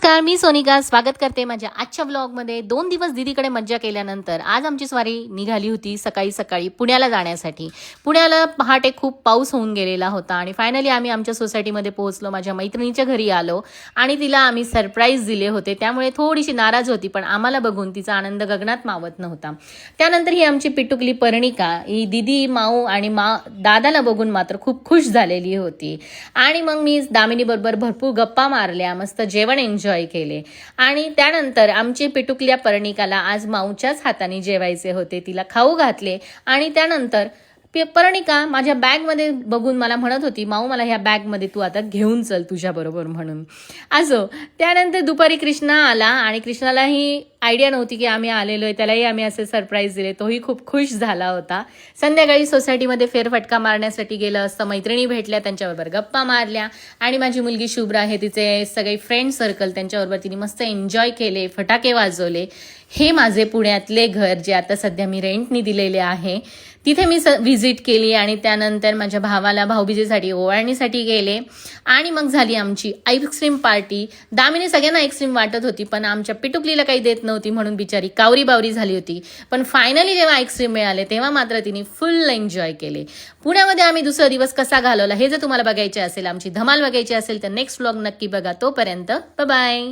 नमस्कार, मी सोनिका स्वागत करते माझ्या आजच्या व्लॉगमध्ये. 2 दिवस दीदीकडे मज्जा केल्यानंतर आज आमची स्वारी निघाली होती सकाळी सकाळी पुण्याला जाण्यासाठी. पुण्याला पहाटे खूप पाऊस होऊन गेलेला होता आणि फायनली आम्ही आमच्या सोसायटीमध्ये पोहोचलो. माझ्या मैत्रिणीच्या घरी आलो आणि तिला आम्ही सरप्राईज दिले होते. त्यामुळे थोडीशी नाराज होती, पण आम्हाला बघून तिचा आनंद गगनात मावत नव्हता. त्यानंतर ही आमची पिटुकली पर्णिका ही दीदी, माऊ आणि दादाला बघून मात्र खूप खुश झालेली होती. आणि मग मी दामिनीबरोबर भरपूर गप्पा मारल्या, मस्त जेवण एन्जॉय केले. आणि त्यानंतर आमची पिटुकल्या पर्णिकाला आज माऊच्याच हाताने जेवायचे होते. तिला खाऊ घातले आणि त्यानंतर पर्णिका माझ्या बॅगमध्ये बघून मला म्हणत होती, माऊ मला ह्या बॅगमध्ये तू आता घेऊन चल तुझ्याबरोबर म्हणून. असो, त्यानंतर दुपारी कृष्णा आला आणि कृष्णालाही आयडिया नव्हती की आम्ही आलेलो आहे. त्यालाही आम्ही असे सरप्राईज दिले. तोही खूप खुश झाला होता. संध्याकाळी सोसायटीमध्ये फेरफटका मारण्यासाठी गेलं असतं. मैत्रिणी भेटल्या, त्यांच्याबरोबर गप्पा मारल्या आणि माझी मुलगी शुभ्रा आहे, तिचे सगळे फ्रेंड सर्कल, त्यांच्याबरोबर तिने मस्त एन्जॉय केले, फटाके वाजवले. हे माझे पुण्यातले घर जे आता सध्या मी रेंटनी दिलेले आहे, तिथे मी व्हिजिट केली आणि त्यानंतर माझ्या भावाला भाऊबीजेसाठी ओवाळणीसाठी गेले. आणि मग झाली आमची आईस्क्रीम पार्टी. दामिनी सगळ्यांना आईस्क्रीम वाटत होती, पण आमच्या पिटुकलीला काही देत नव्हती म्हणून बिचारी कावरी बावरी झाली होती. पण फायनली जेव्हा आईस्क्रीम मिळाले तेव्हा मात्र तिने फुल एन्जॉय केले. पुण्यामध्ये आम्ही दुसरा दिवस कसा घालवला हे जर तुम्हाला बघायचे असेल, आमची धमाल बघायची असेल तर नेक्स्ट व्लॉग नक्की बघा. तोपर्यंत बाय बाय.